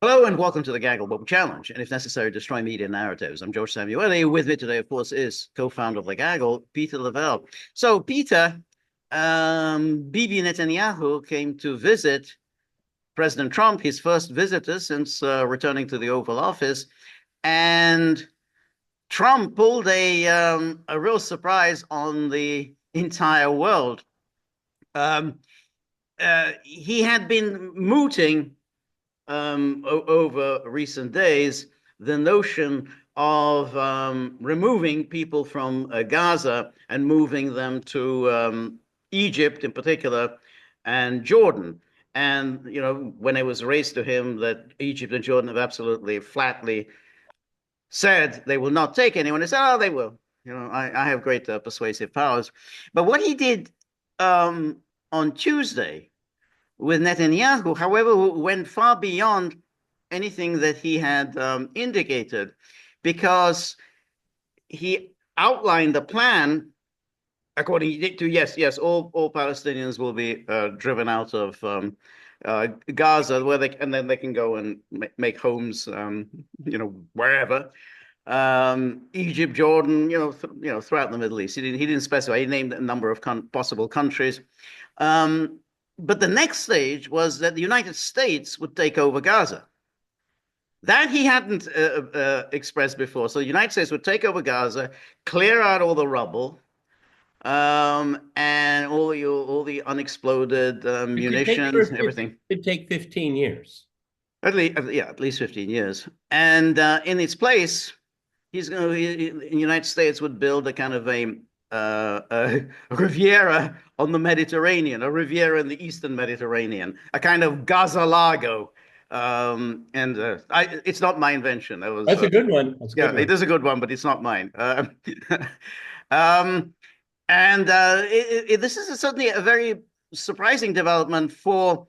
Hello and welcome to the Gaggle Bob Challenge, and if necessary, destroy media narratives. I'm George Szamuely. With me today, of course, is co-founder of the Gaggle, Peter Lavelle. So, Peter, Bibi Netanyahu came to visit President Trump, his first visitor since returning to the Oval Office, and Trump pulled a real surprise on the entire world. Um, he had been mooting over recent days the notion of removing people from Gaza and moving them to Egypt in particular and Jordan. And, you know, when it was raised to him that Egypt and Jordan have absolutely flatly said they will not take anyone, he said, oh, they will. You know, I have great persuasive powers. But what he did on Tuesday with Netanyahu, however, went far beyond anything that he had indicated, because he outlined the plan according to yes, all Palestinians will be driven out of Gaza, where and then they can go and make homes, wherever. Egypt, Jordan, throughout the Middle East. He didn't specify. He named a number of possible countries. Um, but the next stage was that the United States would take over Gaza. That he hadn't expressed before. So the United States would take over Gaza, clear out all the rubble, and all the unexploded It could take for munitions, it everything. could take 15 years. At least, yeah, at least 15 years. And in its place, the United States would build a kind of a Riviera on the Mediterranean, a Riviera in the Eastern Mediterranean, a kind of Gaza-Lago. And it's not my invention. That was That's a good one. That's a yeah, good it one. is a good one, but it's not mine. Um, and this is certainly a very surprising development for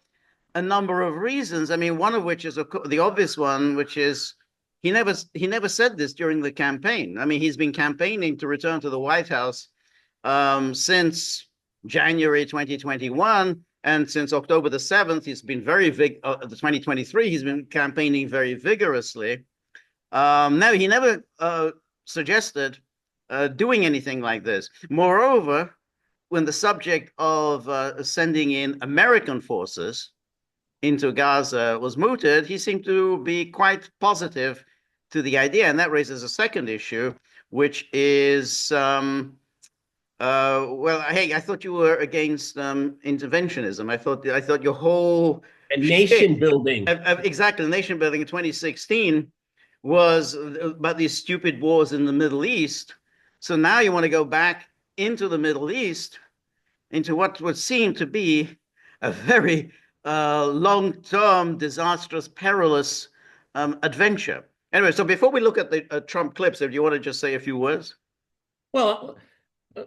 a number of reasons. I mean, one of which is the obvious one, which is he never said this during the campaign. I mean, he's been campaigning to return to the White House since January 2021, and since October the 7th, he's been the 2023. He's been campaigning very vigorously. No, he never suggested doing anything like this. Moreover, when the subject of sending in American forces into Gaza was mooted, he seemed to be quite positive to the idea. And that raises a second issue, which is well, hey, I thought you were against interventionism. I thought your whole And shtick, nation building. exactly, nation building in 2016 was about these stupid wars in the Middle East. So now you want to go back into the Middle East, into what would seem to be a very long-term, disastrous, perilous adventure. Anyway, so before we look at the Trump clips, if you want to just say a few words. Well,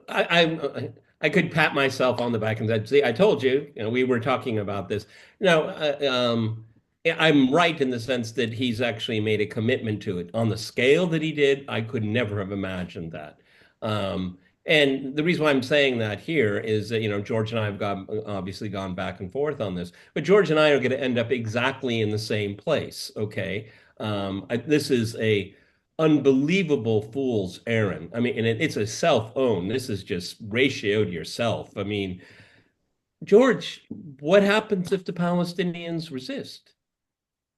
I could pat myself on the back and say, "See, I told you." We were talking about this. No, I'm right in the sense that he's actually made a commitment to it on the scale that he did. I could never have imagined that. And the reason why I'm saying that here is that, George and I have obviously gone back and forth on this, but George and I are going to end up exactly in the same place. Okay. This is a unbelievable fool's errand. I mean, and it's a self-own. This is just ratio to yourself. I mean, George, what happens if the Palestinians resist?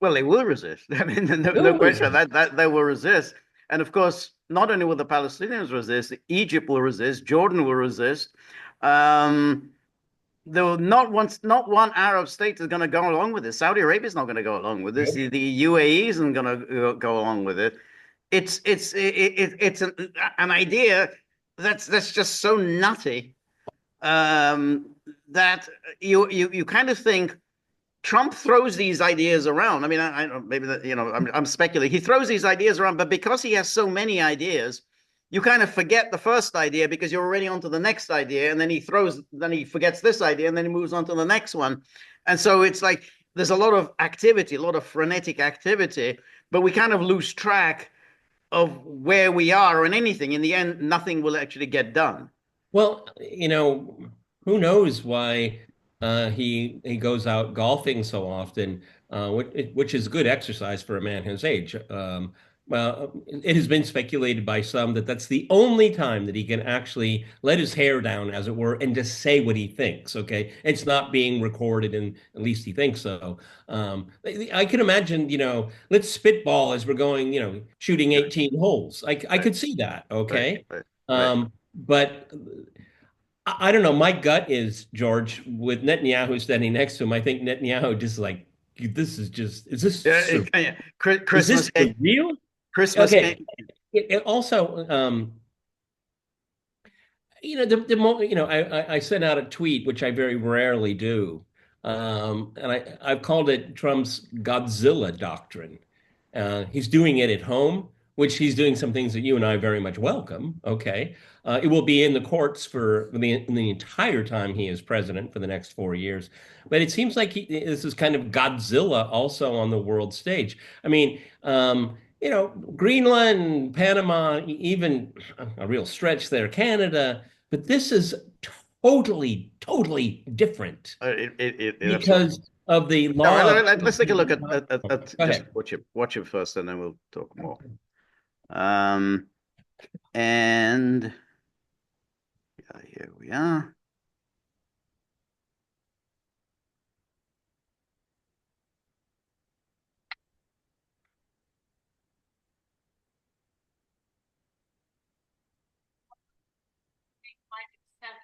Well, they will resist. I mean, no They'll question resist. that they will resist. And of course, not only will the Palestinians resist, Egypt will resist, Jordan will resist. Um, there will not one Arab state is going to go along with this. Saudi Arabia is not going to go along with this. Nope. The UAE isn't going to go along with it. It's an idea that's just so nutty that you kind of think Trump throws these ideas around. I mean, I maybe that, I'm speculating. He throws these ideas around, but because he has so many ideas, you kind of forget the first idea because you're already on to the next idea, and then he forgets this idea, and then he moves on to the next one, and so it's like there's a lot of activity, a lot of frenetic activity, but we kind of lose track of where we are and anything. In the end, nothing will actually get done. Well, who knows why He goes out golfing so often, which is good exercise for a man his age. Well, it has been speculated by some that that's the only time that he can actually let his hair down, as it were, and just say what he thinks. Okay, it's not being recorded, and at least he thinks so. I can imagine, let's spitball as we're going, shooting Yeah, 18 holes. I right, could see that. right, Okay, right, right. but I don't know. My gut is, George, with Netanyahu standing next to him, I think Netanyahu just like, this is just, Yeah, yeah. is Christmas this cake, surreal? Christmas Okay. cake. It also, the moment, I sent out a tweet, which I very rarely do. And I've called it Trump's Godzilla doctrine. He's doing it at home, which he's doing some things that you and I very much welcome. Okay. It will be in the courts for the entire time he is president for the next 4 years. But it seems like this is kind of Godzilla also on the world stage. I mean, Greenland, Panama, even a real stretch there, Canada. But this is totally, totally different It absolutely. because of the All law right, of let's take a look Go at just ahead. watch it first, and then we'll talk more. Um, and yeah, here we are.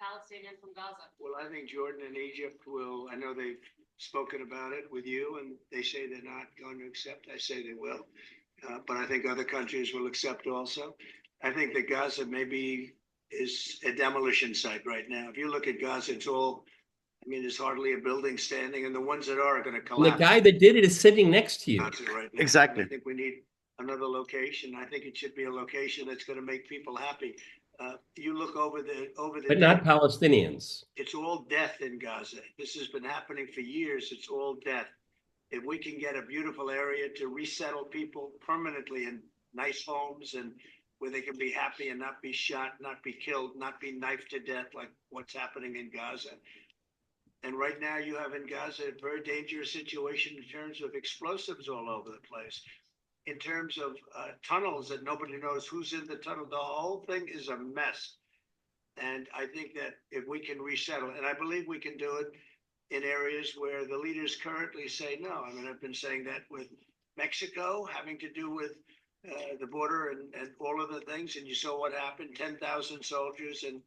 Palestinians from Gaza? Well, I think Jordan and Egypt will, I know they've spoken about it with you and they say they're not going to accept. I say they will. But I think other countries will accept also. I think that Gaza maybe is a demolition site right now. If you look at Gaza, it's all, I mean, there's hardly a building standing, and the ones that are going to And the collapse. guy that did it is sitting next to you. Right now. Exactly. I think we need another location. I think it should be a location that's going to make people happy. You look over the But not Palestinians. It's all death in Gaza. This has been happening for years. It's all death. If we can get a beautiful area to resettle people permanently in nice homes and where they can be happy and not be shot, not be killed, not be knifed to death like what's happening in Gaza. And right now you have in Gaza a very dangerous situation in terms of explosives all over the place, in terms of tunnels that nobody knows who's in the tunnel. The whole thing is a mess. And I think that if we can resettle, and I believe we can do it in areas where the leaders currently say no. I mean, I've been saying that with Mexico, having to do with the border and all of the things. And you saw what happened, 10,000 soldiers, and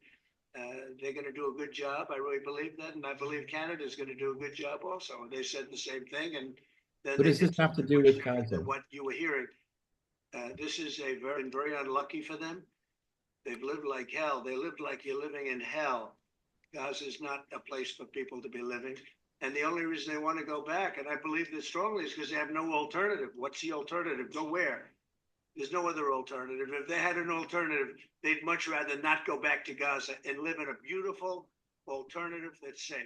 they're going to do a good job. I really believe that. And I believe Canada is going to do a good job also. And they said the same thing. And then What they does this did have to something do much with different Gaza? than what you were hearing. This is a very unlucky for them. They've lived like hell. They lived like you're living in hell. Gaza is not a place for people to be living. And the only reason they want to go back, and I believe this strongly, is because they have no alternative. What's the alternative? Go where? There's no other alternative. If they had an alternative, they'd much rather not go back to Gaza and live in a beautiful alternative that's safe.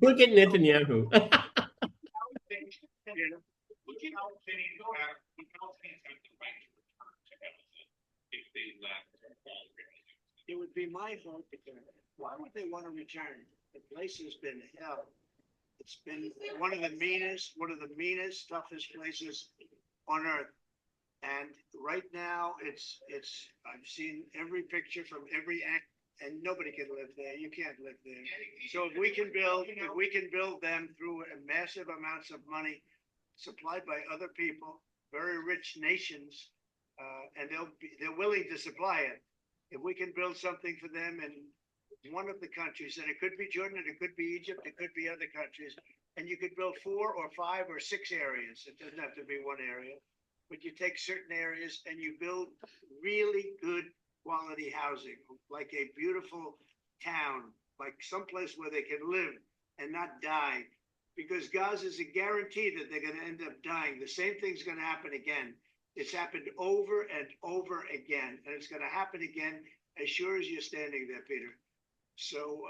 Look at Netanyahu. It would be my hope. Why would they want to return? The place has been hell. It's been one of the meanest, toughest places on earth. And right now, I've seen every picture from every act, and nobody can live there. You can't live there. So if we can build them through massive amounts of money supplied by other people, very rich nations, and they're willing to supply it. If we can build something for them in one of the countries, and it could be Jordan, it could be Egypt, it could be other countries, and you could build 4 or 5 or 6 areas. It doesn't have to be one area, but you take certain areas and you build really good quality housing, like a beautiful town, like someplace where they can live and not die. Because Gaza is a guarantee that they're going to end up dying. The same thing's going to happen again. It's happened over and over again, and it's going to happen again as sure as you're standing there, Peter. So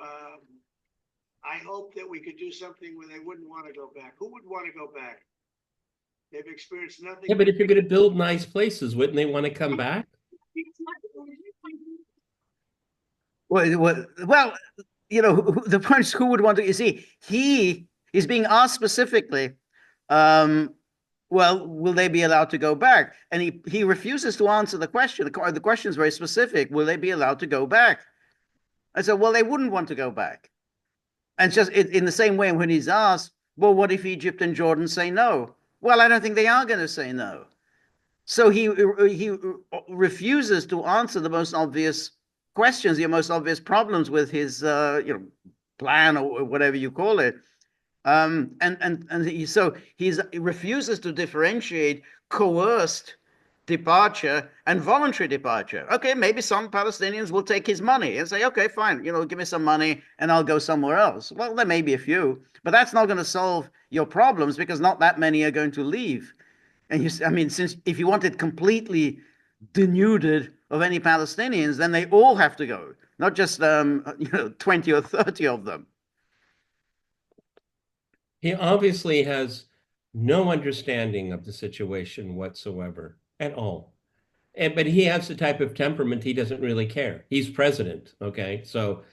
I hope that we could do something where they wouldn't want to go back. Who would want to go back? They've experienced nothing. Yeah, but if you're going to build nice places, wouldn't they want to come back? Well, the point is, who would want to? You see, he is being asked specifically, um, well, will they be allowed to go back? And he refuses to answer the question. The question is very specific. Will they be allowed to go back? I said, well, they wouldn't want to go back. And just in the same way, when he's asked, well, what if Egypt and Jordan say no? Well, I don't think they are going to say no. So he refuses to answer the most obvious questions, the most obvious problems with his plan or whatever you call it. So he refuses to differentiate coerced departure and voluntary departure. Okay, maybe some Palestinians will take his money and say, okay, fine, give me some money and I'll go somewhere else. Well, there may be a few, but that's not going to solve your problems because not that many are going to leave. And since if you want it completely denuded of any Palestinians, then they all have to go, not just 20 or 30 of them. He obviously has no understanding of the situation whatsoever at all. But he has the type of temperament he doesn't really care. He's president, okay? So,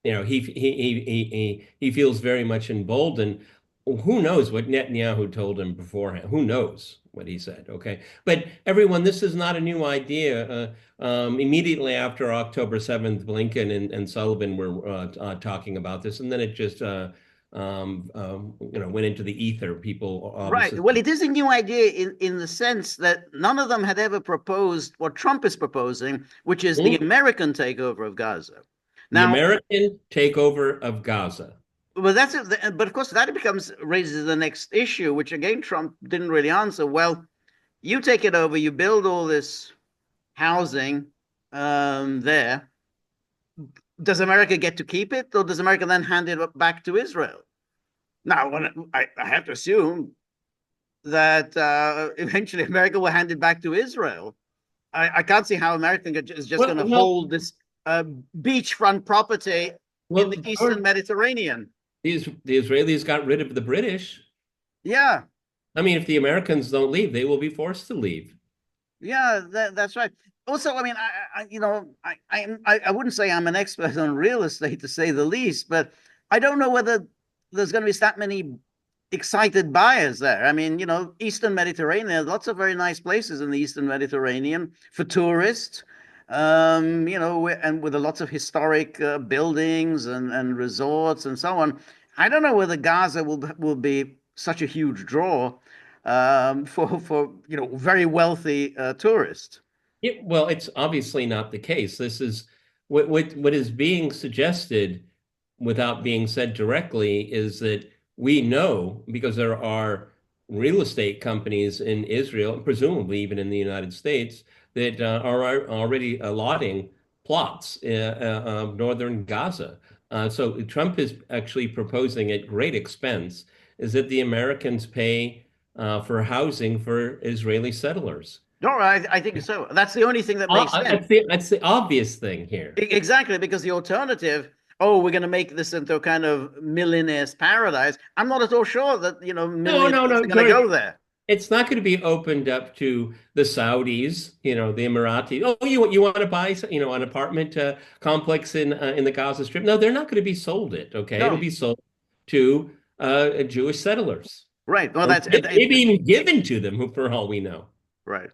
he feels very much emboldened. Who knows what Netanyahu told him beforehand? Who knows what he said? Okay, but everyone, this is not a new idea. Immediately after October 7th, Blinken and Sullivan were talking about this, and then it just went into the ether. People right. Well, it is a new idea in the sense that none of them had ever proposed what Trump is proposing, which is the American takeover of Gaza. Now, the American takeover of Gaza. Well, that's it. But of course, that raises the next issue, which again Trump didn't really answer. Well, you take it over, you build all this housing there. Does America get to keep it, or does America then hand it back to Israel? Now, I have to assume that eventually America will hand it back to Israel. I can't see how America is just going to hold this beachfront property in the Eastern Mediterranean. The Israelis got rid of the British. Yeah. I mean, if the Americans don't leave, they will be forced to leave. Yeah, that's right. Also, I mean, I wouldn't say I'm an expert on real estate, to say the least, but I don't know whether there's going to be that many excited buyers there. I mean, Eastern Mediterranean, lots of very nice places in the Eastern Mediterranean for tourists, and with lots of historic buildings and resorts and so on. I don't know whether Gaza will be such a huge draw for very wealthy tourists. Well, it's obviously not the case. This is what is being suggested without being said directly is that we know, because there are real estate companies in Israel, and presumably even in the United States, that are already allotting plots of northern Gaza. So Trump is actually proposing at great expense is that the Americans pay for housing for Israeli settlers. No, I think so. That's the only thing that makes sense. That's the obvious thing here. Exactly, because the alternative, we're going to make this into a kind of millionaire's paradise. I'm not at all sure that, millionaires are going to go there. It's not going to be opened up to the Saudis, the Emiratis. Oh, you want to buy, an apartment complex in the Gaza Strip? No, they're not going to be sold it. Okay, no. It'll be sold to Jewish settlers. Right. Well, maybe even given to them, for all we know. Right.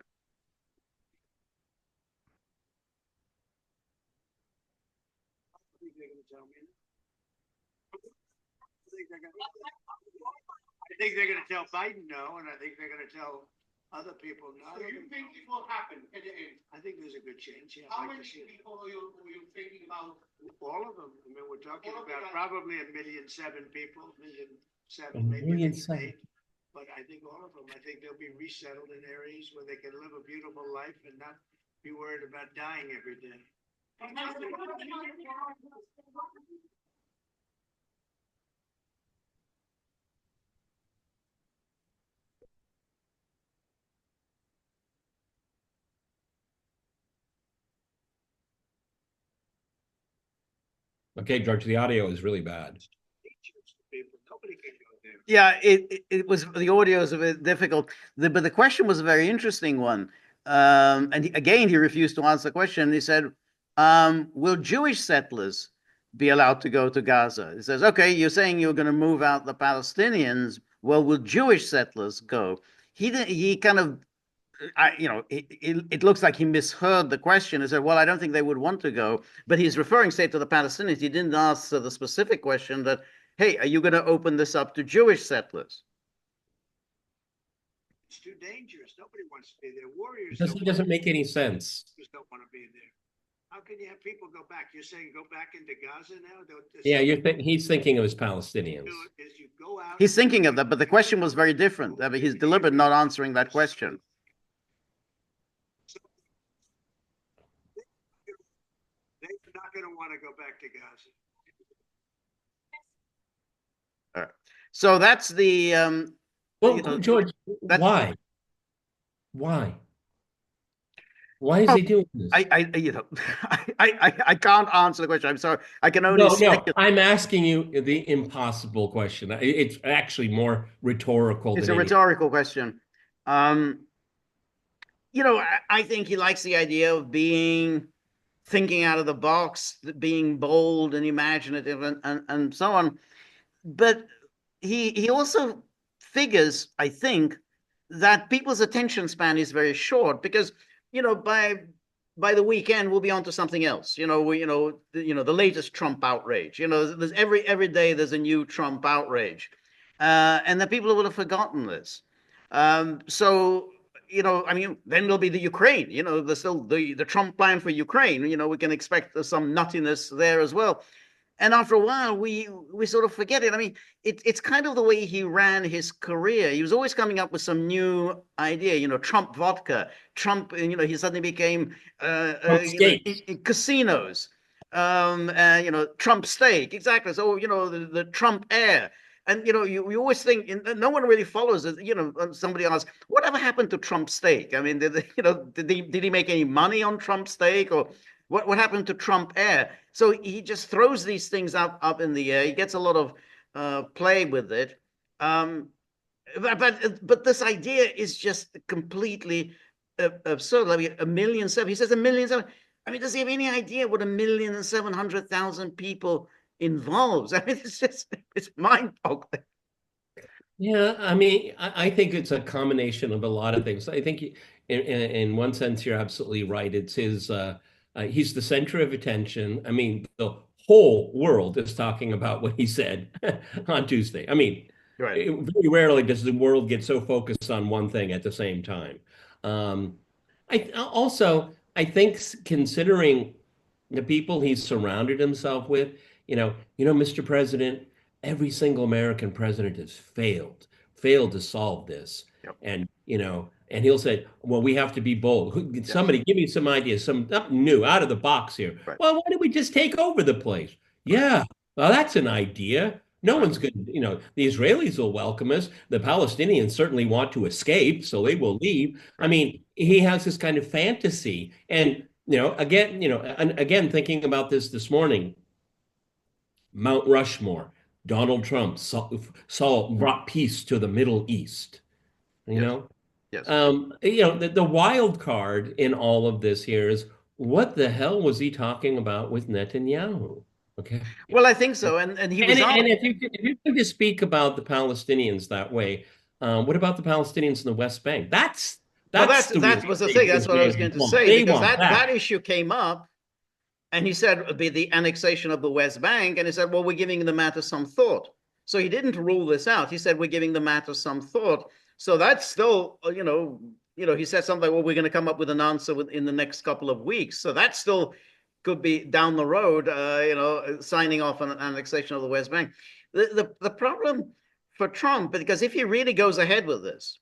I think they're going to tell Biden no, and I think they're going to tell other people no. So you think it will happen at the end? I think there's a good chance. Yeah. How many people are you thinking about? All of them. I mean, we're talking about probably 1,000,007 people, 1,000,007, maybe 1,000,008. But I think all of them. I think they'll be resettled in areas where they can live a beautiful life and not be worried about dying every day. Okay, George, the audio is really bad. Yeah, it was, the audio is a bit difficult, but the question was a very interesting one. And again, he refused to answer the question. He said, will Jewish settlers be allowed to go to Gaza? He says, okay, you're saying you're going to move out the Palestinians. Well, will Jewish settlers go? He kind of, it looks like he misheard the question. He said, well, I don't think they would want to go. But he's referring, say, to the Palestinians. He didn't ask the specific question that, hey, are you going to open this up to Jewish settlers? It's too dangerous. Nobody wants to be there. Warriors It doesn't make any sense. don't want to be there. How can you have people go back? You're saying go back into Gaza now? Yeah, he's thinking of his Palestinians. Is you go out. He's thinking of that, but the question was very different. I mean, he's deliberate not answering that question. They're not going to want to go back to Gaza. All right. So that's the Well, George, why? Why is he doing this? I can't answer the question. I'm sorry. I can only speculate. I'm asking you the impossible question. It's actually more rhetorical. It's a rhetorical question. I think he likes the idea of thinking out of the box, being bold and imaginative and so on. But he also figures, I think, that people's attention span is very short because by the weekend we'll be on to something else. The latest Trump outrage. There's every day there's a new Trump outrage, and the people will have forgotten this. So then there'll be the Ukraine. There's still the Trump plan for Ukraine. We can expect some nuttiness there as well. And after a while, we sort of forget it. I mean, it's kind of the way he ran his career. He was always coming up with some new idea. Trump vodka, Trump. He suddenly became casinos. Trump steak, exactly. So the Trump air. And you always think no one really follows it. Somebody asks, whatever happened to Trump steak? I mean, did he make any money on Trump steak, or what happened to Trump air? So he just throws these things up in the air. He gets a lot of play with it. But this idea is just completely absurd. I mean, 1.7 million. He says 1.7 million. I mean, does he have any idea what 1,700,000 people involves? I mean, it's mind-boggling. Yeah, I mean, I think it's a combination of a lot of things. I think in one sense, you're absolutely right. It's his, he's the center of attention. I mean, the whole world is talking about what he said on Tuesday. I mean, right. Very rarely does the world get so focused on one thing at the same time. I think considering the people he's surrounded himself with, Mr. President, every single American president has failed to solve this. Yep. And, and he'll say, well, we have to be bold. Somebody give me some ideas, something new out of the box here. Right. Well, why don't we just take over the place? Yeah, well, that's an idea. No one's going to, the Israelis will welcome us. The Palestinians certainly want to escape, so they will leave. I mean, he has this kind of fantasy. And, again, thinking about this morning, Mount Rushmore, Donald Trump brought peace to the Middle East. Yes. The wild card in all of this here is what the hell was he talking about with Netanyahu? Okay. Well, I think so, and he was. And if you're going to speak about the Palestinians that way, what about the Palestinians in the West Bank? That was the thing. That's what I was going to say, because that issue came up, and he said it'd be the annexation of the West Bank, and he said, well, we're giving the matter some thought. So he didn't rule this out. He said we're giving the matter some thought. So that's still, he said something. Well, we're going to come up with an answer in the next couple of weeks. So that still could be down the road, signing off on an annexation of the West Bank. The problem for Trump, because if he really goes ahead with this,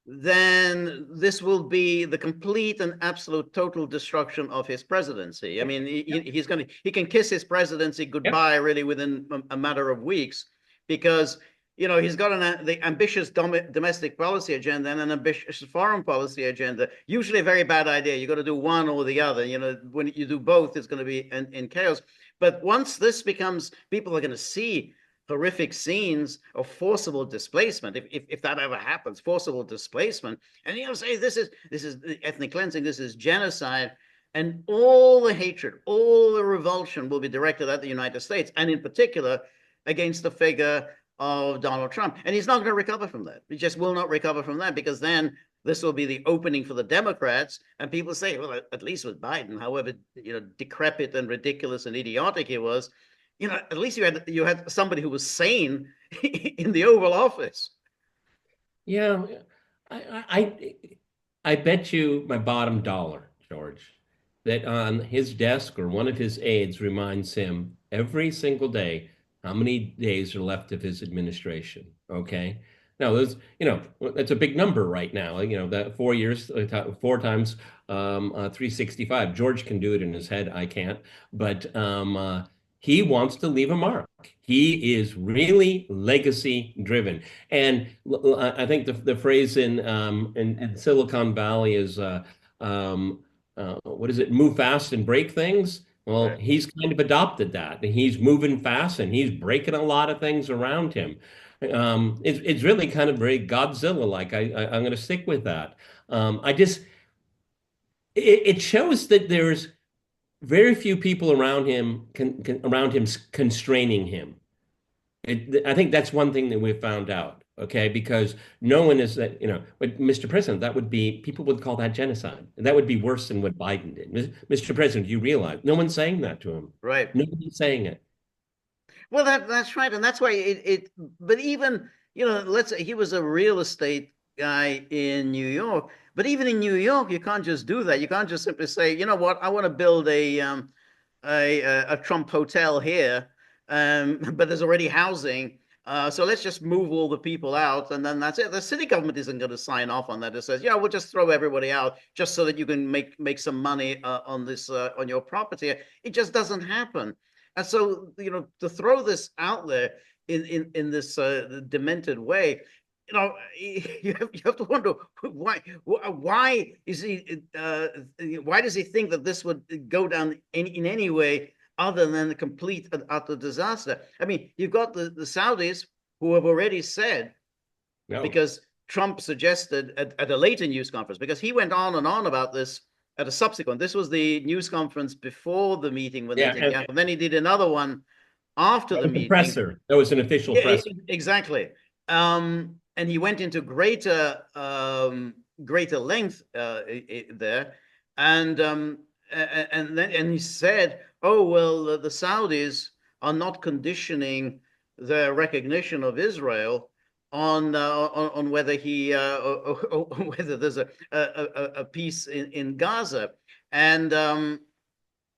then this will be the complete and absolute total destruction of his presidency. I mean, he can kiss his presidency goodbye really within a matter of weeks, because he's got the ambitious domestic policy agenda and an ambitious foreign policy agenda. Usually a very bad idea. You got to do one or the other. When you do both, it's going to be in chaos. But once this becomes, people are going to see horrific scenes of forcible displacement. If that ever happens, forcible displacement, and say this is ethnic cleansing, this is genocide, And all the hatred, all the revulsion will be directed at the United States, and in particular against the figure of Donald Trump. And he's not going to recover from that. He just will not recover from that, because then this will be the opening for the Democrats. And people say, well, at least with Biden, however decrepit and ridiculous and idiotic he was, at least you had somebody who was sane in the Oval Office. Yeah, I bet you my bottom dollar, George, that on his desk or one of his aides reminds him every single day how many days are left of his administration. Okay. Now, that's a big number right now. That 4 years, 4 times 365. George can do it in his head. I can't. But he wants to leave a mark. He is really legacy driven. And I think the phrase in Silicon Valley is what is it? Move fast and break things. Well, Right. he's kind of adopted that, and he's moving fast, and he's breaking a lot of things around him. It's really kind of very Godzilla-like. I'm going to stick with that. It shows that there's very few people around him around him constraining him. I think that's one thing that we've found out, okay? Because no one is that, but Mr. President, that would be, people would call that genocide. That would be worse than what Biden did. Mr. President, do you realize? No one's saying that to him. Right. Nobody's saying it. Well, that's right. And that's why but even, let's say he was a real estate guy in New York, but even in New York, you can't just do that. You can't just simply say, you know what, I want to build a Trump hotel here, but there's already housing. So let's just move all the people out, and then that's it. The city government isn't going to sign off on that. It says, yeah, we'll just throw everybody out just so that you can make some money on this on your property. It just doesn't happen. And so, to throw this out there in this demented way, you have to wonder why is he why does he think that this would go down in any way other than a complete and utter disaster? I mean, you've got the Saudis who have already said, No. because Trump suggested at a later news conference, because he went on and on about this at a subsequent, this was the news conference before the meeting with Netanyahu, and then he did another one after the meeting. Presser. That was an official presser. Exactly. And he went into greater length there, and he said, "Oh well, the Saudis are not conditioning their recognition of Israel on whether whether there's a peace in Gaza," and the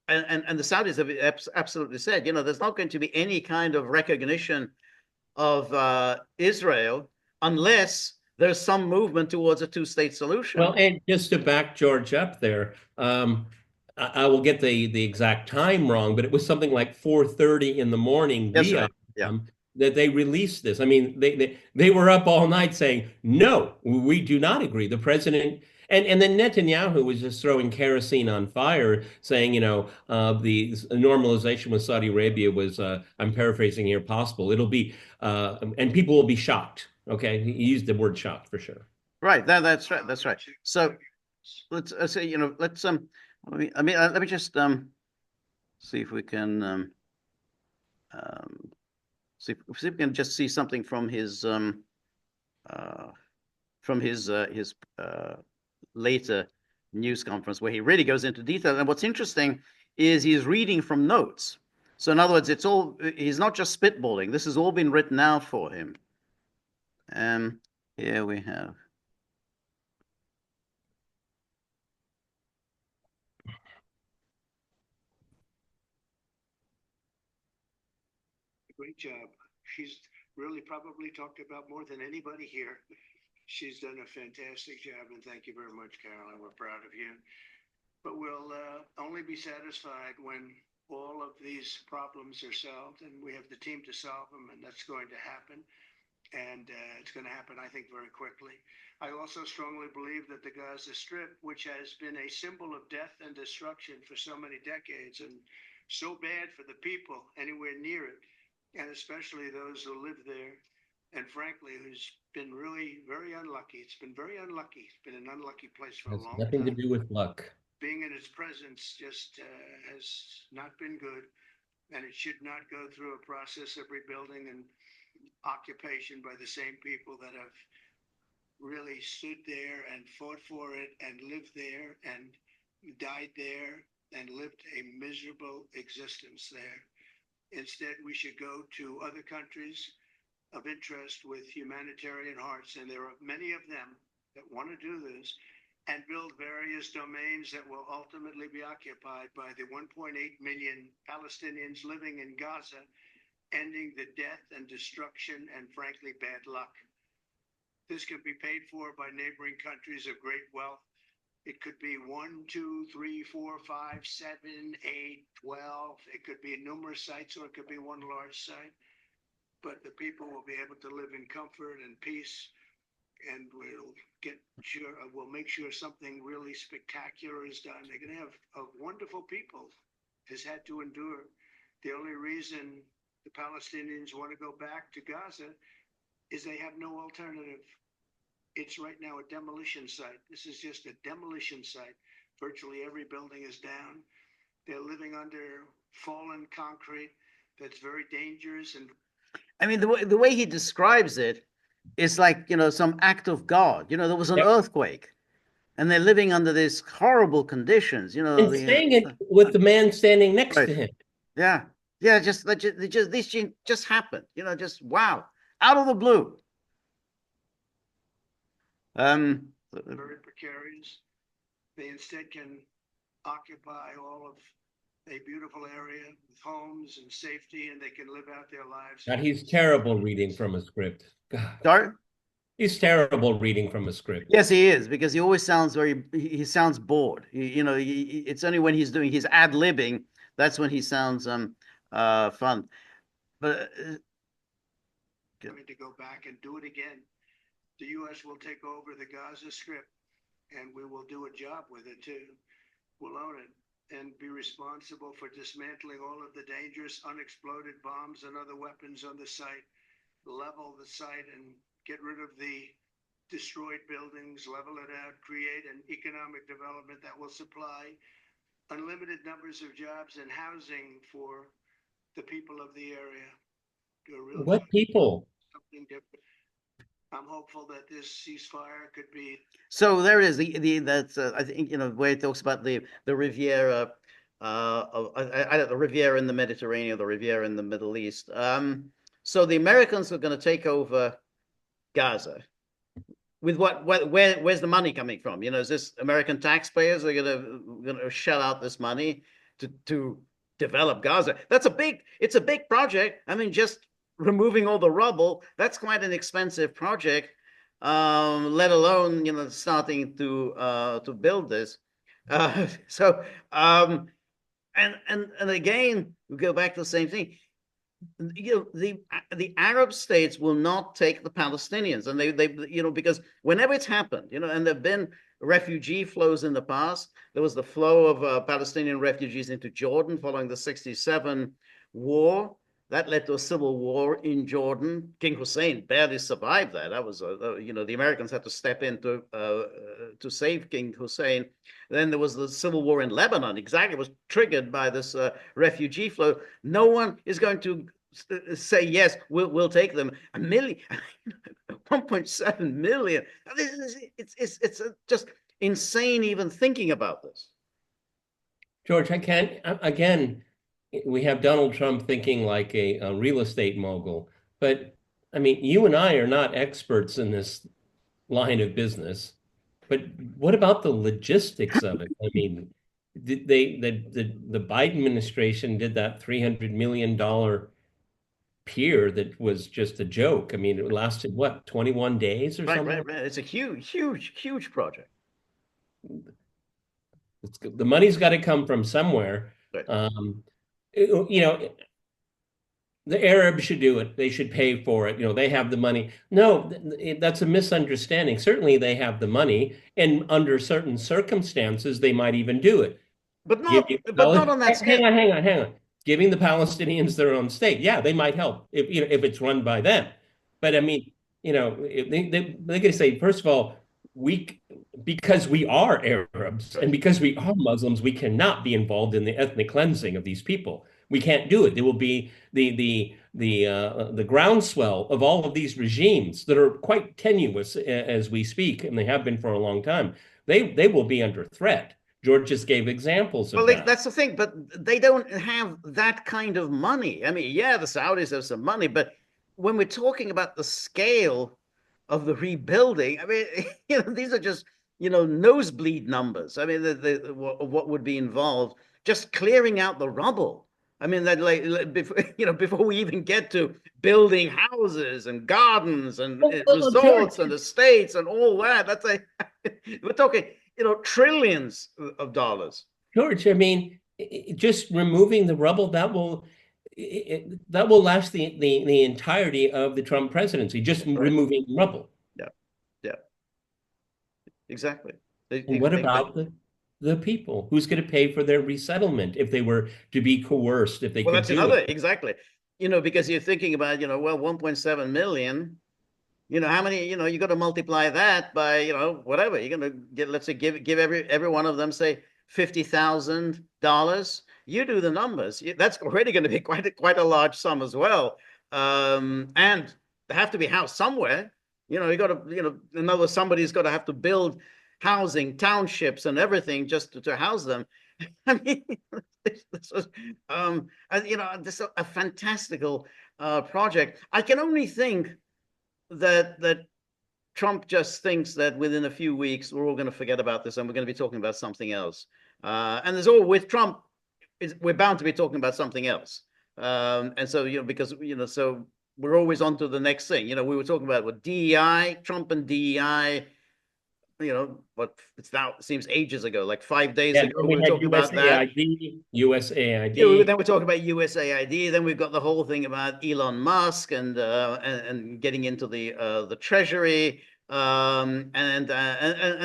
Saudis have absolutely said, there's not going to be any kind of recognition of Israel unless there's some movement towards a two-state solution. Well, and just to back George up there, I will get the exact time wrong, but it was something like 4:30 in the morning Right. Yeah. That they released this. I mean, they were up all night saying, no, we do not agree. The president and then Netanyahu was just throwing kerosene on fire, saying, the normalization with Saudi Arabia was, I'm paraphrasing here, possible. It'll be, and people will be shocked. Okay, he used the word shocked for sure. Right. That's right. That's right. So let's say, let's let me just see if we can see if we can just see something from his later news conference where he really goes into detail. And what's interesting is he's reading from notes. So in other words, he's not just spitballing. This has all been written out for him. Here we have. Great job. She's really probably talked about more than anybody here. She's done a fantastic job, and thank you very much, Carolyn. We're proud of you. But we'll only be satisfied when all of these problems are solved, and we have the team to solve them, and that's going to happen. And it's going to happen, I think, very quickly. I also strongly believe that the Gaza Strip, which has been a symbol of death and destruction for so many decades, and so bad for the people anywhere near it, and especially those who live there, and frankly, who's been really very unlucky. It's been very unlucky. It's been an unlucky place for a long time. Nothing to do with luck. being in its presence just has not been good, and it should not go through a process of rebuilding and occupation by the same people that have really stood there and fought for it and lived there and died there and lived a miserable existence there. Instead, we should go to other countries of interest with humanitarian hearts, and there are many of them that want to do this, and build various domains that will ultimately be occupied by the 1.8 million Palestinians living in Gaza, ending the death and destruction and, frankly, bad luck. This could be paid for by neighboring countries of great wealth. It could be 1, 2, 3, 4, 5, 7, 8, 12. It could be numerous sites, or it could be one large site. But the people will be able to live in comfort and peace, and we'll make sure something really spectacular is done. They're going to have a wonderful people has had to endure. The only reason the Palestinians want to go back to Gaza is they have no alternative. It's right now a demolition site. This is just a demolition site. Virtually every building is down. They're living under fallen concrete that's very dangerous. And I mean, the way he describes it is like, some act of God. There was an earthquake, and they're living under these horrible conditions. And saying it with the man standing next right. to him. Yeah, this just happened. Just wow, out of the blue. Very precarious. They instead can occupy all of a beautiful area with homes and safety, and they can live out their lives. God, he's terrible reading from a script. God. Sorry? He's terrible reading from a script. Yes, he is, because he always sounds he sounds bored. It's only when he's doing his ad-libbing that's when he sounds fun. But going to go back and do it again. The U.S. will take over the Gaza Strip, and we will do a job with it too. We'll own it and be responsible for dismantling all of the dangerous unexploded bombs and other weapons on the site, level the site and get rid of the destroyed buildings, level it out, create an economic development that will supply unlimited numbers of jobs and housing for the people of the area. What people? Something different. I'm hopeful that this ceasefire could be. So there it is. That's I think where it talks about the Riviera, the Riviera in the Mediterranean, the Riviera in the Middle East. So the Americans are going to take over Gaza. With where's the money coming from? Is this American taxpayers are going to shell out this money to develop Gaza? It's a big project. I mean, just removing all the rubble, that's quite an expensive project, let alone starting to build this. And again, we go back to the same thing. The Arab states will not take the Palestinians, and they because whenever it's happened, and there've been refugee flows in the past. There was the flow of Palestinian refugees into Jordan following the '67 war. That led to a civil war in Jordan. King Hussein barely survived that. That was, the Americans had to step in to save King Hussein. Then there was the civil war in Lebanon. Exactly, it was triggered by this refugee flow. No one is going to say yes. We'll take them. 1.7 million. It's just insane even thinking about this. George, I can't again. We have Donald Trump thinking like a real estate mogul. But I mean, you and I are not experts in this line of business. But what about the logistics of it? I mean, the Biden administration did that $300 million pier that was just a joke. I mean, it lasted what, 21 days or something? Right. It's a huge project. The money's got to come from somewhere. Right. The Arabs should do it. They should pay for it. They have the money. No, that's a misunderstanding. Certainly they have the money, and under certain circumstances, they might even do it. But not on that scale. Hang on. Giving the Palestinians their own state. Yeah, they might help if it's run by them. But I mean, they're going to say, first of all, because we are Arabs and because we are Muslims, we cannot be involved in the ethnic cleansing of these people. We can't do it. There will be the groundswell of all of these regimes that are quite tenuous as we speak, and they have been for a long time. They will be under threat. George just gave examples of Well, that. that's the thing, but they don't have that kind of money. I mean, yeah, the Saudis have some money, but when we're talking about the scale of the rebuilding, I mean, these are just, nosebleed numbers. I mean, what would be involved just clearing out the rubble. I mean, that before we even get to building houses and gardens and George, resorts and estates and all that, we're talking, trillions of dollars. George, I mean, just removing the rubble that will last the entirety of the Trump presidency. Just Right. removing rubble. Yeah, yeah, exactly. And what about the people? Who's going to pay for their resettlement if they were to be coerced? If they Well, could that's do another, it? exactly. Because you're thinking about, well, 1.7 million. How many, you got to multiply that by, whatever. You're going to get, let's say, give every one of them, say, $50,000. You do the numbers. That's already going to be quite a large sum as well. And they have to be housed somewhere. You got to, somebody's got to have to build housing, townships, and everything just to house them. I mean, this was, this is a fantastical project. I can only think that Trump just thinks that within a few weeks we're all going to forget about this and we're going to be talking about something else. And with Trump, we're bound to be talking about something else. And so because so we're always on to the next thing. We were talking about what DEI, Trump and DEI. What it seems ages ago, like 5 days ago, we were talking about that. USAID. Yeah, then we're talking about USAID. Then we've got the whole thing about Elon Musk and getting into the Treasury and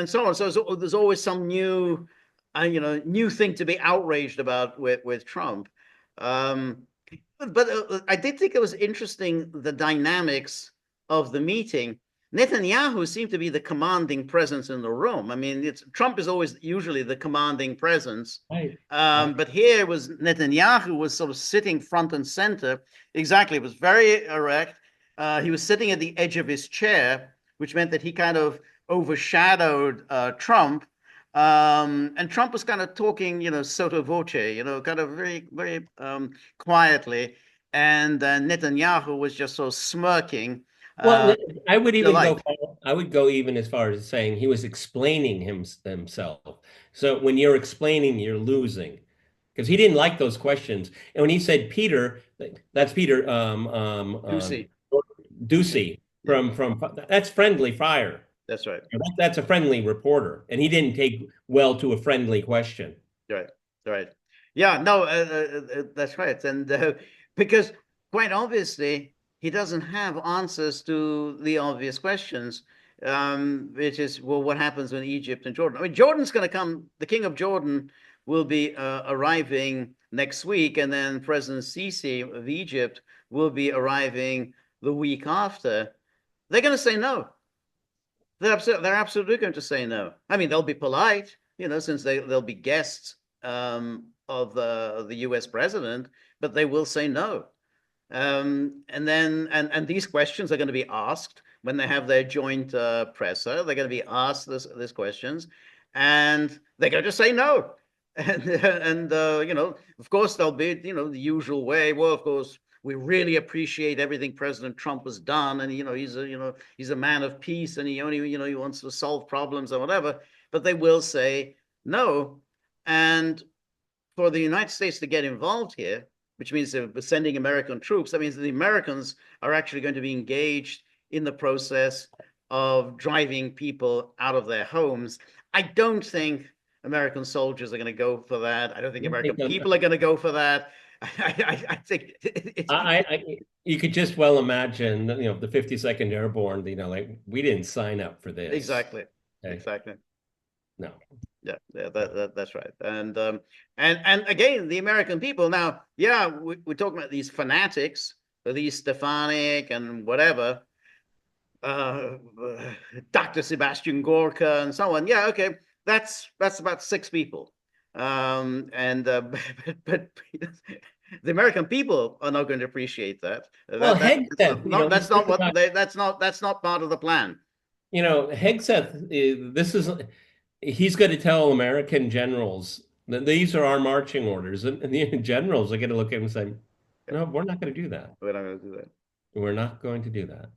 so on. So there's always some new thing to be outraged about with Trump. But I did think it was interesting, the dynamics of the meeting. Netanyahu seemed to be the commanding presence in the room. I mean, Trump is always usually the commanding presence. Right. But here was Netanyahu was sort of sitting front and center. Exactly. It was very erect. He was sitting at the edge of his chair, which meant that he kind of overshadowed Trump. And Trump was kind of talking, sotto voce, kind of very, very quietly. And Netanyahu was just sort of smirking. Well, I would even delight. I would go even as far as saying he was explaining himself. So when you're explaining, you're losing, because he didn't like those questions. And when he said Peter, that's Peter Doocy. Ducey from that's friendly fire. That's right. That's a friendly reporter, and he didn't take well to a friendly question. Right, right. Yeah, no, that's right. And because quite obviously, he doesn't have answers to the obvious questions, which is, well, what happens when Egypt and Jordan? I mean, Jordan's going to come, the king of Jordan will be arriving next week, and then President Sisi of Egypt will be arriving the week after. They're going to say no. They're absolutely going to say no. I mean, they'll be polite, since they'll be guests of the U.S. president, but they will say no. And these questions are going to be asked when they have their joint presser. They're going to be asked these questions, and they're going to say no. And of course, there'll be the usual way. Well, of course, we really appreciate everything President Trump has done, and he's a man of peace, and he only he wants to solve problems or whatever. But they will say no, and for the United States to get involved here, which means they're sending American troops, that means that the Americans are actually going to be engaged in the process of driving people out of their homes. I don't think American soldiers are going to go for that. I don't think American people are going to go for that. I think you could just well imagine, the 52nd Airborne, like, we didn't sign up for this. Exactly. Okay. Exactly. No. Yeah, that's right. And again, the American people now, yeah, we're talking about these fanatics, these Stefanik and whatever. Dr. Sebastian Gorka and so on. Yeah, okay, that's about 6 people. And but the American people are not going to appreciate that. Well, That's Hegseth, not he's that's not talking what about, they, that's not part of the plan. Hegseth, he's going to tell American generals that these are our marching orders. And the generals are going to look at him and say, no, we're not going to do that. We're not going to do that. We're not going to do that.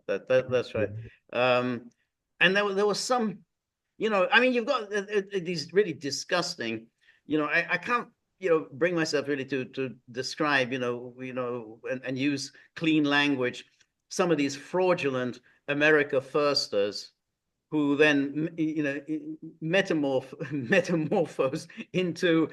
That's right. And there was some, I mean, you've got these really disgusting, I can't, bring myself really to describe, and use clean language, some of these fraudulent America firsters who then, metamorphose into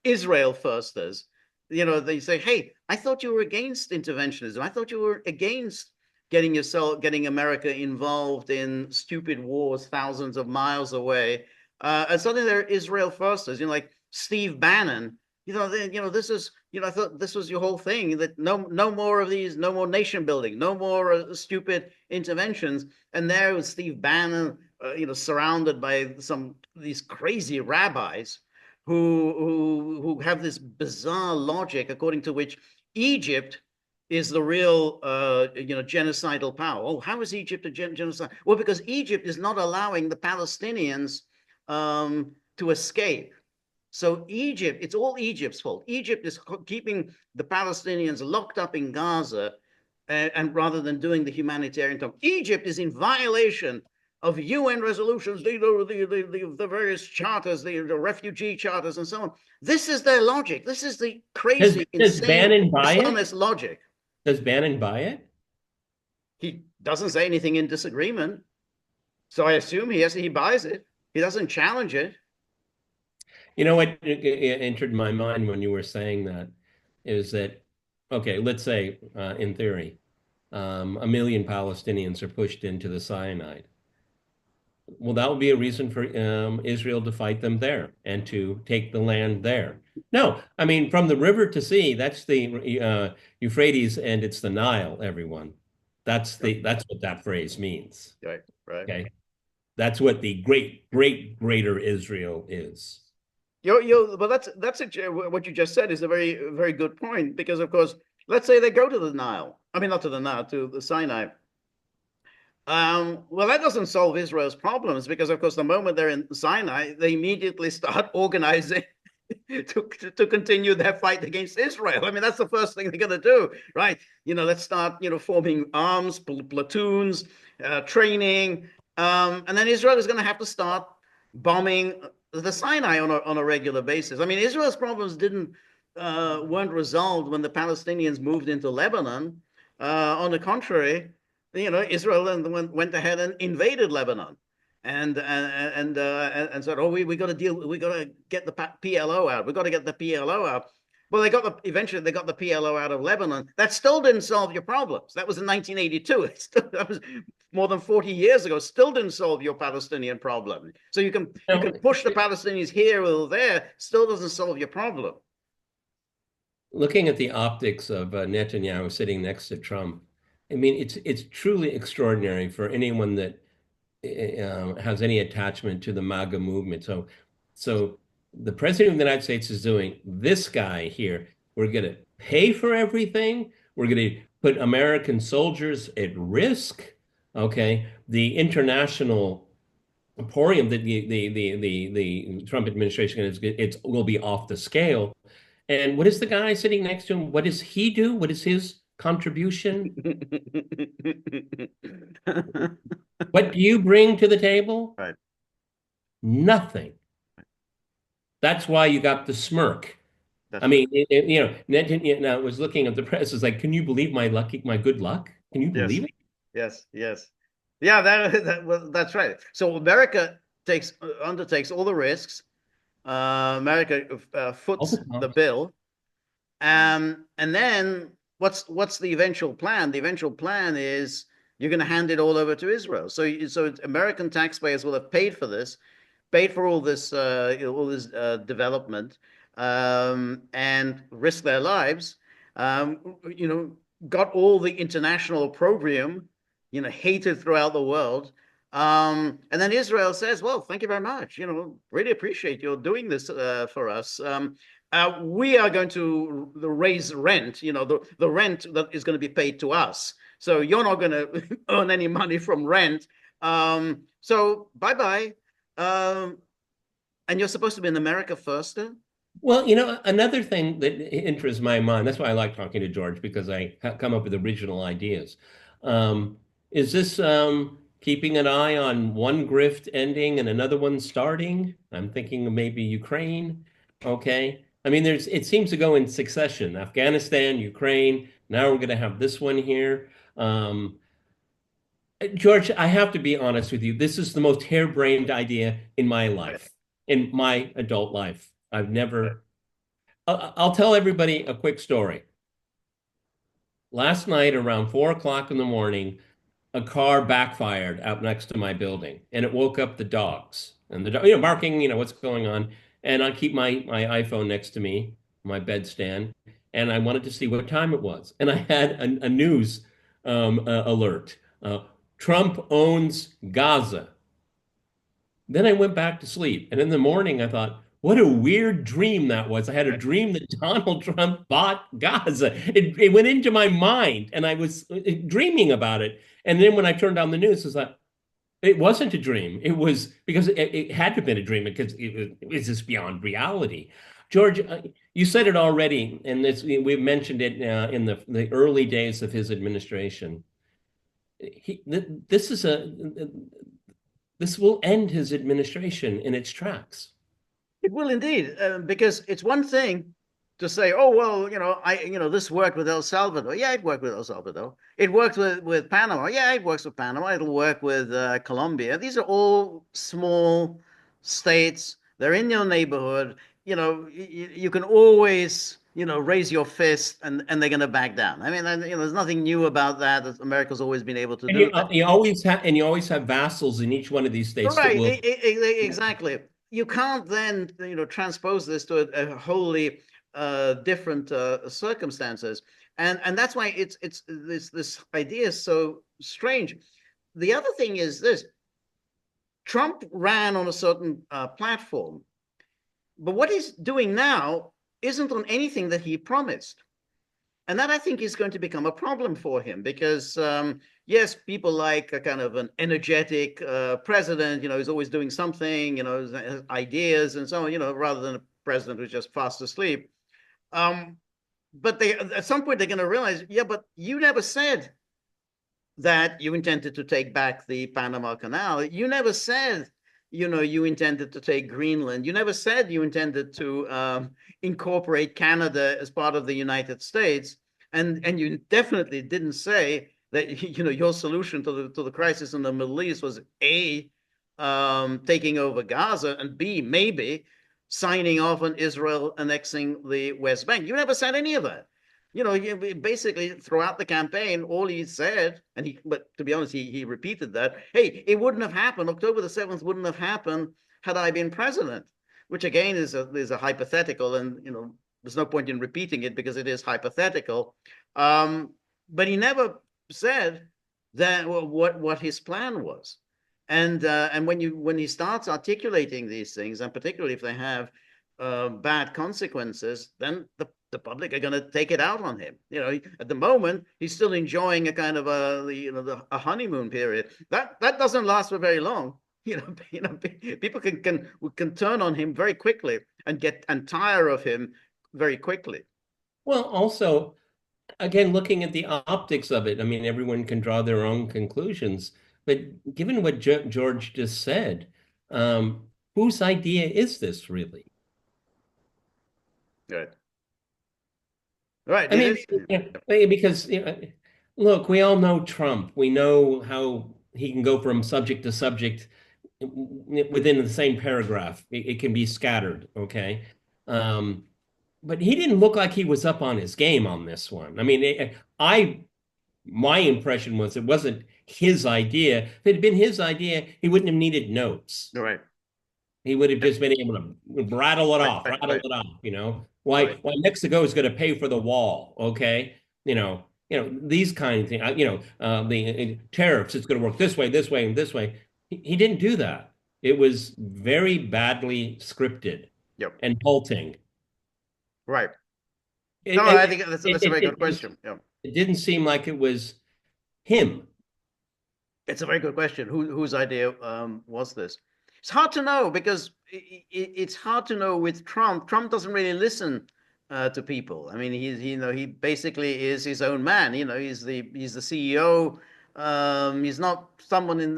Israel firsters. They say, hey, I thought you were against interventionism. I thought you were against getting America involved in stupid wars thousands of miles away. And suddenly they're Israel firsters, like Steve Bannon. This is, I thought this was your whole thing, that no more of these, no more nation building, no more stupid interventions. And there was Steve Bannon, surrounded by these crazy rabbis who have this bizarre logic according to which Egypt is the real, genocidal power. Oh, how is Egypt a genocide? Well, because Egypt is not allowing the Palestinians to escape. So Egypt, it's all Egypt's fault. Egypt is keeping the Palestinians locked up in Gaza, and rather than doing the humanitarian talk. Egypt is in violation of UN resolutions, the various charters, the refugee charters, and so on. This is their logic. This is the crazy, does Bannon buy Islamist logic. Does Bannon buy it? He doesn't say anything in disagreement. So I assume he buys it. He doesn't challenge it. What entered my mind when you were saying that is that, okay, let's say, in theory, 1 million Palestinians are pushed into the Sinai. Well, that would be a reason for Israel to fight them there and to take the land there. No, I mean, from the river to sea, that's the Euphrates, and it's the Nile, everyone. That's what that phrase means. Right. Okay. That's what the greater Israel is. But that's what you just said is a very, very good point, because of course, let's say they go to the Nile. I mean, not to the Nile, to the Sinai. Well, that doesn't solve Israel's problems, because of course, the moment they're in Sinai, they immediately start organizing to continue their fight against Israel. I mean, that's the first thing they're going to do, right? Let's start, forming arms, platoons, training, and then Israel is going to have to start bombing the Sinai on a regular basis. I mean, Israel's problems weren't resolved when the Palestinians moved into Lebanon. On the contrary, Israel went ahead and invaded Lebanon, and said, "Oh, we got to get the PLO out. We got to get the PLO out." Well, eventually they got the PLO out of Lebanon. That still didn't solve your problems. That was in 1982. That was more than 40 years ago. Still didn't solve your Palestinian problem. So you can push the Palestinians here or there. Still doesn't solve your problem. Looking at the optics of Netanyahu sitting next to Trump, I mean, it's truly extraordinary for anyone that has any attachment to the MAGA movement. So the president of the United States is doing this guy here. We're going to pay for everything. We're going to put American soldiers at risk. Okay, the international emporium that the Trump administration will be off the scale. And what is the guy sitting next to him? What does he do? What is his contribution? What do you bring to the table? Right. Nothing. That's why you got the smirk. I mean, Netanyahu, I was looking at the press. It's like, can you believe my good luck? Can you believe it? Yes. Yeah, that's right. So America undertakes all the risks. America foots the bill, and then what's the eventual plan? The eventual plan is you're going to hand it all over to Israel. So American taxpayers will have paid for this, paid for all this development, and risk their lives. Got all the international opprobrium, hated throughout the world. And then Israel says, well, thank you very much. Really appreciate your doing this for us. We are going to raise rent, the rent that is going to be paid to us. So you're not going to earn any money from rent. So bye-bye. And you're supposed to be in America first then? Well, another thing that interests my mind, that's why I like talking to George, because I come up with original ideas. Is this keeping an eye on one grift ending and another one starting? I'm thinking of maybe Ukraine. Okay. I mean, it seems to go in succession. Afghanistan, Ukraine. Now we're going to have this one here. George, I have to be honest with you. This is the most harebrained idea in my life, in my adult life. I'll tell everybody a quick story. Last night around 4 o'clock in the morning, a car backfired out next to my building and it woke up the dogs and barking, what's going on. And I keep my iPhone next to me, my bedstand, and I wanted to see what time it was. And I had a news alert. Trump owns Gaza. Then I went back to sleep. And in the morning, I thought, what a weird dream that was. I had a dream that Donald Trump bought Gaza. It went into my mind and I was dreaming about it. And then when I turned on the news, I was like, it wasn't a dream. It was because it had to have been a dream because it was just beyond reality. George, you said it already, and we've mentioned it in the early days of his administration. This will end his administration in its tracks. It will indeed, because it's one thing to say, oh, well, this worked with El Salvador. Yeah, it worked with El Salvador. It worked with Panama. Yeah, it works with Panama. It'll work with Colombia. These are all small states. They're in your neighborhood. You can always, raise your fist and they're going to back down. I mean, there's nothing new about that. America's always been able to do. You always have vassals in each one of these states. Right, exactly. You can't then, transpose this to a wholly different circumstances, and that's why it's this idea is so strange. The other thing is this: Trump ran on a certain platform, but what he's doing now isn't on anything that he promised. And that, I think, is going to become a problem for him because, yes, people like a kind of an energetic president, he's always doing something, his ideas and so on, rather than a president who's just fast asleep. But at some point, they're going to realize, yeah, but you never said that you intended to take back the Panama Canal. You never said, you intended to take Greenland. You never said you intended to incorporate Canada as part of the United States. And you definitely didn't say that, your solution to the crisis in the Middle East was A, taking over Gaza, and B, maybe signing off on Israel annexing the West Bank. You never said any of that. Basically throughout the campaign, all he said, but to be honest, he repeated that, hey, it wouldn't have happened. October the 7th wouldn't have happened had I been president, which again is a hypothetical, and there's no point in repeating it because it is hypothetical. But he never said that what his plan was. And when he starts articulating these things, and particularly if they have bad consequences, then the public are going to take it out on him. At the moment, he's still enjoying a kind of a honeymoon period. That doesn't last for very long. People can turn on him very quickly and tire of him very quickly. Well, also, again, looking at the optics of it, I mean, everyone can draw their own conclusions. But given what George just said, whose idea is this really? Good. Right. I mean, because look, we all know Trump. We know how he can go from subject to subject within the same paragraph. It can be scattered, okay? But he didn't look like he was up on his game on this one. I mean, my impression was it wasn't his idea. If it had been his idea, he wouldn't have needed notes. Right. He would have just been able to rattle it off. Why Mexico is going to pay for the wall, okay? these kind of things. The tariffs, it's going to work this way, this way, and this way. He didn't do that. It was very badly scripted Yep. and halting. Right. It, No, it, I think that's it, a very it, good question. Yeah. it didn't seem like it was him. It's a very good question. Whose idea was this? It's hard to know because it's hard to know with Trump. Trump doesn't really listen to people. I mean, he basically is his own man. He's the CEO. He's not someone in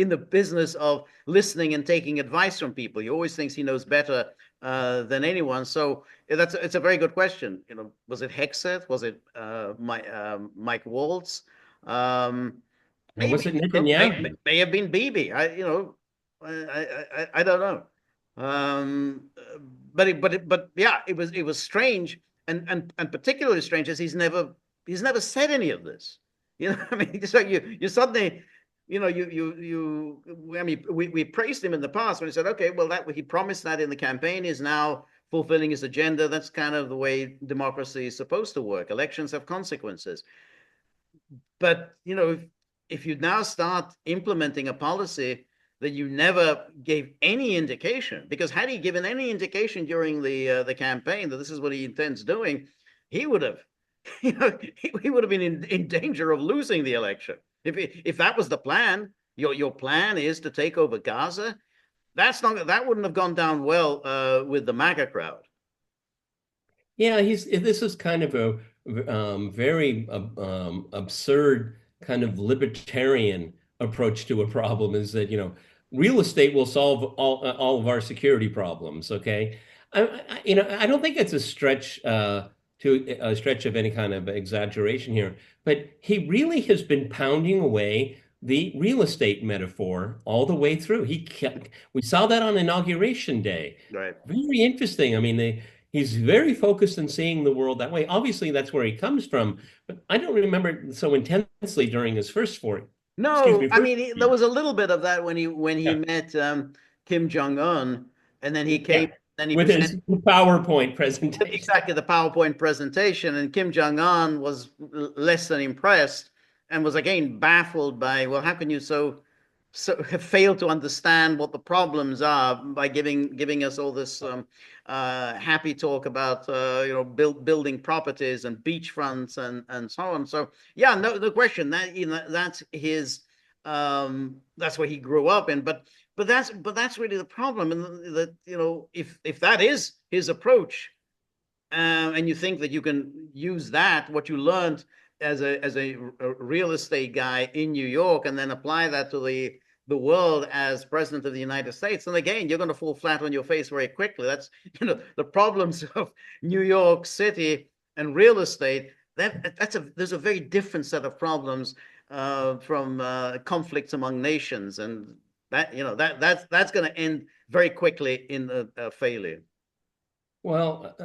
the business of listening and taking advice from people. He always thinks he knows better than anyone. So it's a very good question. Was it Hexet? Was it Mike Waltz? Or was Maybe it Netanyahu? may have been Bibi. I don't know. Um, but yeah, it was strange, and particularly strange as he's never said any of this. I mean, so you suddenly, I mean, we praised him in the past when he said, okay, well, that he promised that in the campaign is now fulfilling his agenda. That's kind of the way democracy is supposed to work. Elections have consequences. But if you now start implementing a policy that you never gave any indication, because had he given any indication during the campaign that this is what he intends doing, he would have, he would have been in danger of losing the election. If that was the plan, your plan is to take over Gaza. That wouldn't have gone down well with the MAGA crowd. Yeah, this is kind of a very absurd kind of libertarian approach to a problem. Is that real estate will solve all of our security problems. Okay, I don't think it's a stretch to a stretch of any kind of exaggeration here, but he really has been pounding away the real estate metaphor all the way through. We saw that on Inauguration Day. Right. Very interesting. I mean, he's very focused on seeing the world that way. Obviously, that's where he comes from, but I don't remember so intensely during his first four. Excuse No, me. I mean there was a little bit of that when he Yeah, met Kim Jong Un, and then he yeah. came, then he With his presented PowerPoint presentation. exactly the PowerPoint presentation, and Kim Jong Un was less than impressed and was again baffled by, well, how can you fail to understand what the problems are by giving us all this happy talk about building properties and beachfronts and so on. So yeah, no question that that's where he grew up in, but that's really the problem, and that if that is his approach, and you think that you can use what you learned as a real estate guy in New York, and then apply that to the world as president of the United States, and again, you're going to fall flat on your face very quickly. That's the problems of New York City and real estate. There's a very different set of problems from conflicts among nations, and that's going to end very quickly in a failure. Well,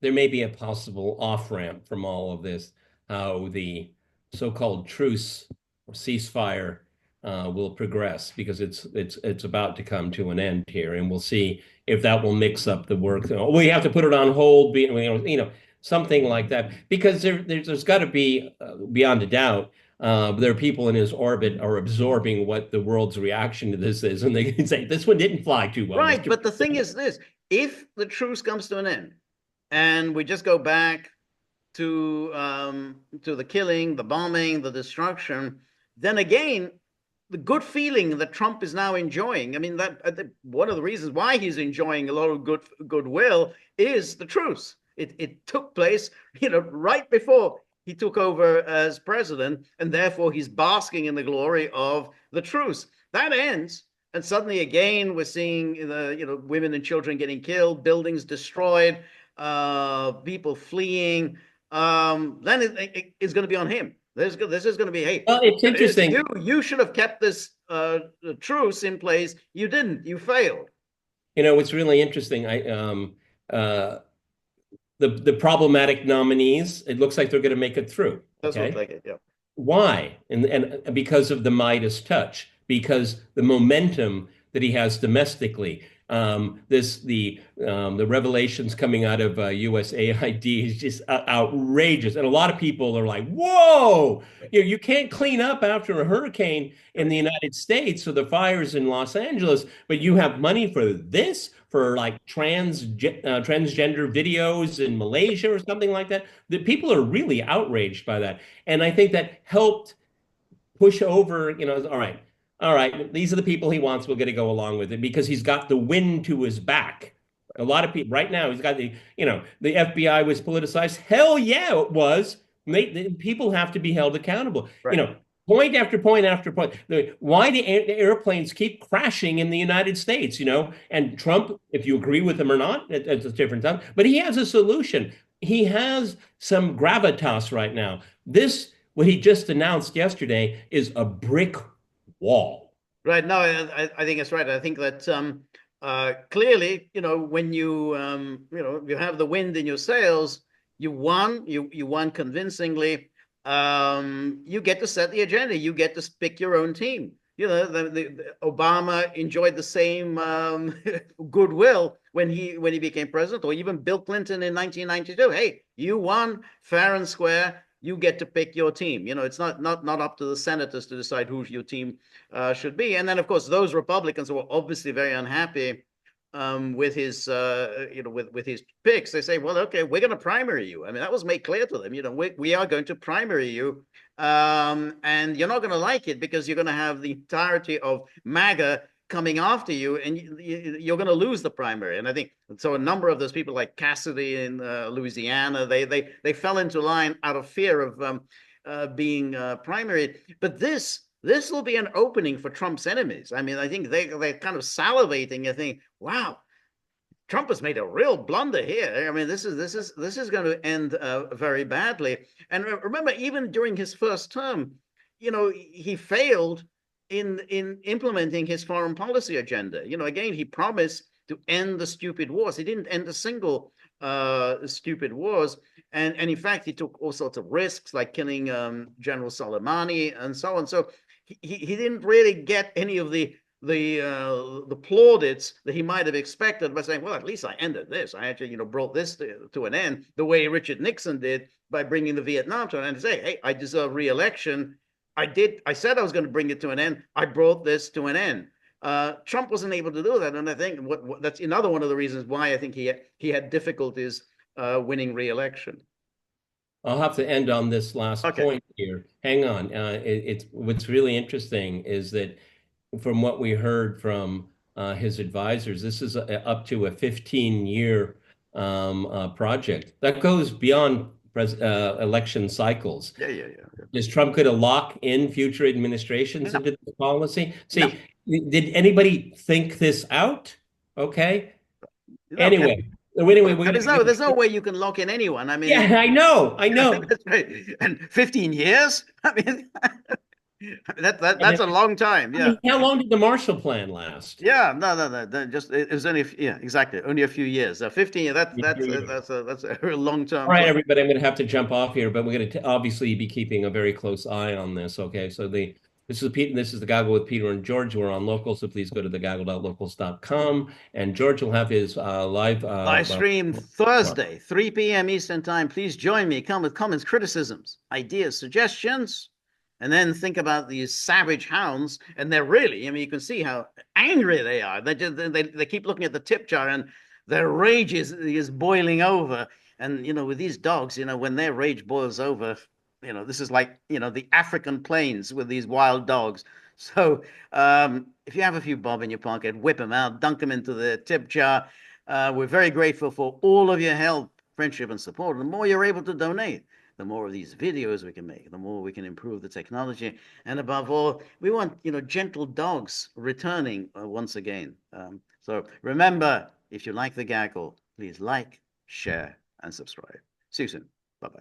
there may be a possible off-ramp from all of this, how the so-called truce or ceasefire will progress, because it's about to come to an end here, and we'll see if that will mix up the work. We have to put it on hold, something like that, because there's got to be, beyond a doubt, there are people in his orbit are absorbing what the world's reaction to this is, and they can say this one didn't fly too well. Right, but the thing is this: if the truce comes to an end, and we just go back to the killing, the bombing, the destruction, then again, the good feeling that Trump is now enjoying. I mean, one of the reasons why he's enjoying a lot of goodwill is the truce. It took place, right before he took over as president, and therefore he's basking in the glory of the truce. That ends, and suddenly again we're seeing women and children getting killed, buildings destroyed, people fleeing. Then it's going to be on him. This is going to be, hey, well, it's interesting. You should have kept this truce in place. You didn't. You failed. It's really interesting. The problematic nominees, it looks like they're going to make it through. Does Okay? look like it, yeah. Why? And because of the Midas touch, because the momentum that he has domestically. The revelations coming out of USAID is just outrageous, and a lot of people are like, "Whoa! You can't clean up after a hurricane in the United States or the fires in Los Angeles, but you have money for this, for like transgender videos in Malaysia or something like that." The people are really outraged by that, and I think that helped push over, all right, these are the people he wants. We're going to go along with it because he's got the wind to his back. A lot of people right now, he's got the FBI was politicized. Hell yeah, it was. People have to be held accountable. Right. Point after point after point. Why the airplanes keep crashing in the United States, And Trump, if you agree with him or not, it's a different time. But he has a solution. He has some gravitas right now. What he just announced yesterday is a brick wall. Right. No, I think it's right. I think that clearly, when you have the wind in your sails, you won convincingly. You get to set the agenda. You get to pick your own team. The Obama enjoyed the same goodwill when he became president, or even Bill Clinton in 1992. Hey, you won fair and square. You get to pick your team. It's not up to the senators to decide who your team should be. And then, of course, those Republicans were obviously very unhappy with his with his picks. They say, well, okay, we're going to primary you. I mean, that was made clear to them. We are going to primary you, and you're not going to like it because you're going to have the entirety of MAGA coming after you, and you're going to lose the primary. And I think so. A number of those people, like Cassidy in Louisiana, they fell into line out of fear of being primaried. But this will be an opening for Trump's enemies. I mean, I think they're kind of salivating. I think, wow, Trump has made a real blunder here. I mean, this is going to end very badly. And remember, even during his first term, he failed in implementing his foreign policy agenda. Again, he promised to end the stupid wars. He didn't end a single stupid wars. And in fact, he took all sorts of risks, like killing General Soleimani and so on. So he didn't really get any of the plaudits that he might have expected by saying, well, at least I ended this. I actually, brought this to an end the way Richard Nixon did by bringing the Vietnam to an end, and say, hey, I deserve re-election. I said I was going to bring it to an end. I brought this to an end. Trump wasn't able to do that. And I think that's another one of the reasons why I think he had difficulties winning re-election. I'll have to end on this last point here. Hang on. What's really interesting is that from what we heard from his advisors, this is up to a 15-year project that goes beyond election cycles. Yeah. Is Trump going to lock in future administrations into this policy? See, did anybody think this out? Okay. Anyway, there's no way you can lock in anyone. I mean, yeah, I know. That's right. And 15 years? I mean, that's a long time. Yeah. I mean, how long did the Marshall Plan last? Yeah, no. Just it was only exactly only a few years. 15 years. That's a very long term. All right, everybody, I'm going to have to jump off here, but we're going to obviously be keeping a very close eye on this. Okay, so this is the Gaggle with Peter and George. We're on local, so please go to thegaggle.locals.com, and George will have his live stream Thursday, 3 p.m. Eastern time. Please join me. Come with comments, criticisms, ideas, suggestions. And then think about these savage hounds, and they're really, I mean, you can see how angry they are. They keep looking at the tip jar, and their rage is boiling over. And, with these dogs, when their rage boils over, this is like, the African plains with these wild dogs. So if you have a few bob in your pocket, whip them out, dunk them into the tip jar. We're very grateful for all of your help, friendship, and support. The more you're able to donate, the more of these videos we can make, the more we can improve the technology. And above all, we want, gentle dogs returning once again. So remember, if you like the Gaggle, please like, share, and subscribe. See you soon. Bye-bye.